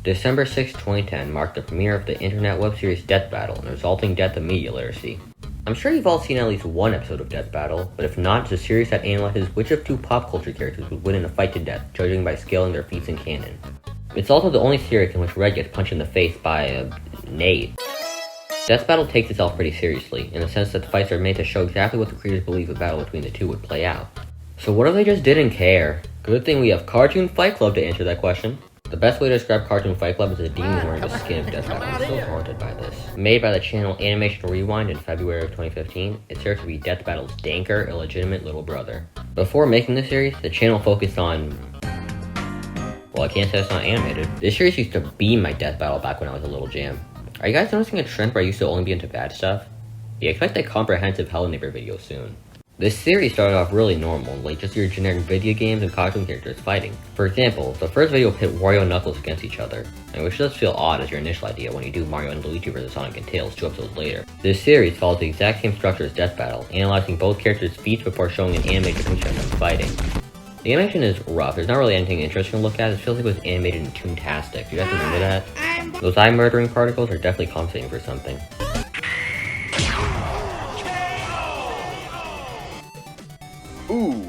December 6, 2010 marked the premiere of the internet web series Death Battle and the resulting death of media literacy. I'm sure you've all seen at least one episode of Death Battle, but if not, it's a series that analyzes which of two pop culture characters would win in a fight to death, judging by scaling their feats in canon. It's also the only series in which Red gets punched in the face by a nade. Death Battle takes itself pretty seriously, in the sense that the fights are made to show exactly what the creators believe the battle between the two would play out. So what if they just didn't care? Good thing we have Cartoon Fight Club to answer that question. The best way to describe Cartoon Fight Club is a demon wearing the skin of Death Battle. I'm so haunted by this. Made by the channel Animation Rewind in February of 2015, it serves to be Death Battle's danker, illegitimate little brother. Before making the series, the channel focused on... well, I can't say it's not animated. This series used to be my Death Battle back when I was a little jam. Are you guys noticing a trend where I used to only be into bad stuff? Yeah, expect a comprehensive Hell Neighbor video soon. This series started off really normal, like just your generic video games and cartoon characters fighting. For example, the first video pit Wario and Knuckles against each other, and which does feel odd as your initial idea when you do Mario and Luigi vs Sonic and Tails 2 episodes later. This series follows the exact same structure as Death Battle, analyzing both characters' feats before showing an animated depiction of them fighting. The animation is rough, there's not really anything interesting to look at, it feels like it was animated and toontastic. You guys remember that? Those eye-murdering particles are definitely compensating for something. Ooh,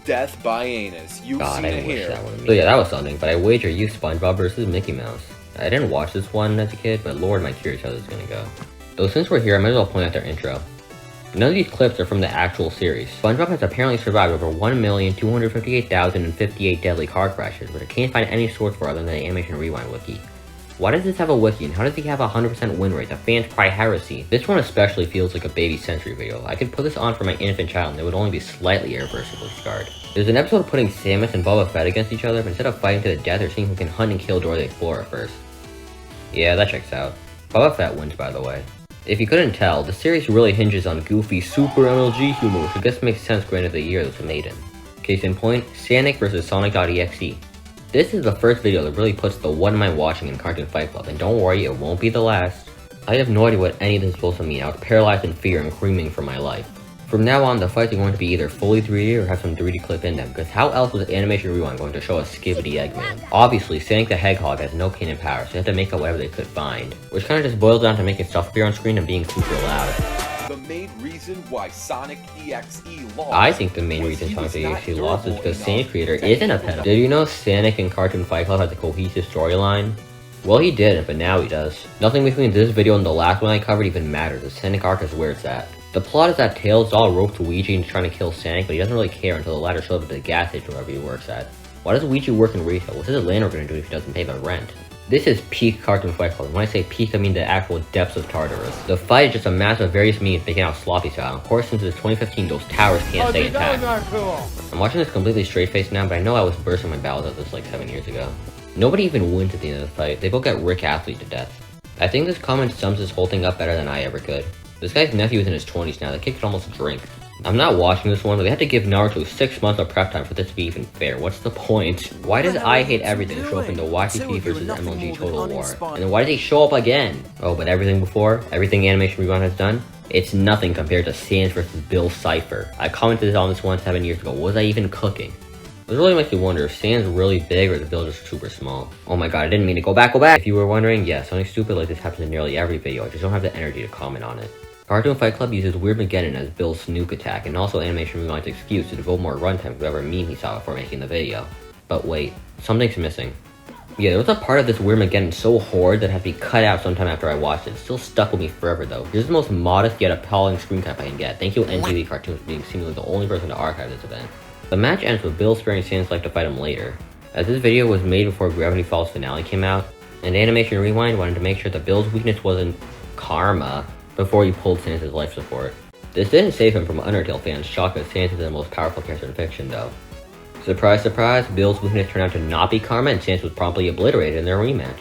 death by anus. You've God, seen I it wish here. that one. So yeah, that was something, but I wager you SpongeBob vs. Mickey Mouse. I didn't watch this one as a kid, but lord am I curious how this is gonna go. Though since we're here, I might as well point out their intro. None of these clips are from the actual series. SpongeBob has apparently survived over 1,258,058 deadly car crashes, but I can't find any source for other than the Animation Rewind wiki. Why does this have a wiki, and how does he have a 100% win rate? The fans cry heresy. This one especially feels like a baby century video. I could put this on for my infant child and it would only be slightly irreversibly scarred. There's an episode of putting Samus and Boba Fett against each other, but instead of fighting to the death, they're seeing who can hunt and kill Dora the Explorer first. Yeah, that checks out. Boba Fett wins, by the way. If you couldn't tell, the series really hinges on goofy Super MLG humor, which I guess makes sense granted the year it was made in. Case in point, Sonic vs Sonic.exe. This is the first video that really puts the what am I watching in Cartoon Fight Club, and don't worry, it won't be the last. I have no idea what any of this is supposed to mean. I was paralyzed in fear and screaming for my life. From now on, the fights are going to be either fully 3D or have some 3D clip in them, because how else was Animation Rewind going to show a Skibbity Eggman? Obviously, Sonic the Hedgehog has no canon power, so they had to make up whatever they could find. Which kinda just boils down to making stuff appear on screen and being super loud. The main reason why Sonic EXE lost. I think the main reason Sonic EXE lost is because Sonic creator isn't a pedo. Did you know Sonic and Cartoon Fight Club has a cohesive storyline? Well, he didn't, but now he does. Nothing between this video and the last one I covered even matters. The Sonic arc is where it's at. The plot is that Tails doll ropes Luigi into trying to kill Sonic, but he doesn't really care until the latter shows up at the gas station wherever he works at. Why does Luigi work in retail? What's his landlord gonna do if he doesn't pay the rent? This is peak Cartoon Fight Club. When I say peak, I mean the actual depths of Tartarus. The fight is just a mass of various memes making out sloppy style. Of course, since it's 2015, those towers can't stay intact. I'm watching this completely straight-faced now, but I know I was bursting my bowels at this like 7 years ago. Nobody even wins at the end of the fight. They both get Rick Astley to death. I think this comment sums this whole thing up better than I ever could. This guy's nephew is in his 20s now. The kid could almost drink. I'm not watching this one, but they had to give Naruto 6 months of prep time for this to be even fair. What's the point? Why does I Hate Everything show up in the YTP vs MLG Total War? And then why did they show up again? Oh, but everything before? Everything Animation Rewind has done? It's nothing compared to Sans vs Bill Cipher. I commented on this one 7 years ago. What was I even cooking? This really makes me wonder if Sans really big or the Bill just super small. Oh my god, I didn't mean to go back. If you were wondering, yeah, something stupid like this happens in nearly every video. I just don't have the energy to comment on it. Cartoon Fight Club uses Weirdmageddon as Bill's snook attack, and also Animation Rewind's excuse to devote more runtime to whatever meme he saw before making the video. But wait, something's missing. Yeah, there was a part of this Weirdmageddon so horrid that had to be cut out sometime after I watched it. It still stuck with me forever though. Here's the most modest yet appalling screen cap I can get. Thank you NTV Cartoons for being seemingly the only person to archive this event. The match ends with Bill sparing Sans life to fight him later. As this video was made before Gravity Falls finale came out, and Animation Rewind wanted to make sure that Bill's weakness wasn't karma before he pulled Sans' life support. This didn't save him from Undertale fans shocked that Sans is the most powerful character in fiction though. Surprise surprise, Bill's weakness turned out to not be karma and Sans was promptly obliterated in their rematch.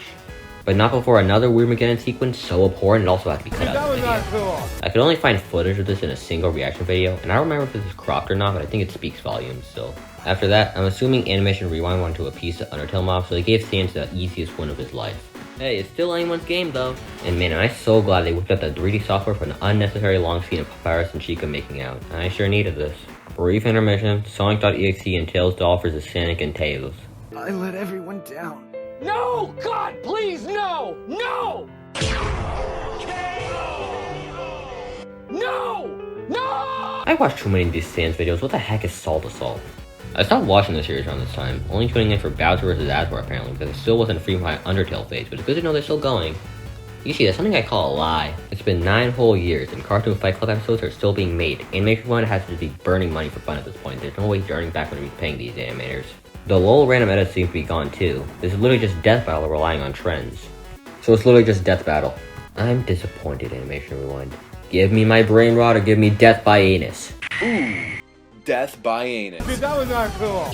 But not before another Weirdmageddon sequence so abhorrent it also had to be cut out of the video. I could only find footage of this in a single reaction video, and I don't remember if this is cropped or not, but I think it speaks volumes still. After that, I'm assuming Animation Rewind wanted to appease the Undertale mob, so they gave Sans the easiest win of his life. Hey, it's still anyone's game though. And man, I'm so glad they whipped out the 3D software for an unnecessary long scene of Papyrus and Chica making out. I sure needed this. Brief intermission, Sonic.exe and Tails doll vs Sonic and Tails. I let everyone down. No! God, please, no! No! No! No! I watched too many of these Sans videos. What the heck is Salt Assault? I stopped watching the series around this time, only tuning in for Bowser vs. Asgore apparently, because it still wasn't free from my Undertale phase, but it's good to know they're still going. You see, that's something I call a lie. It's been 9 whole years, and Cartoon Fight Club episodes are still being made. Animation One has to be burning money for fun at this point. There's no way you're earning back when you're paying these animators. The LOL random edits seem to be gone too. This is literally just Death Battle relying on trends. So it's literally just Death Battle. I'm disappointed, Animation Rewind. Give me my brain rot or give me death by anus. Ooh, death by anus. Dude, that was not cool.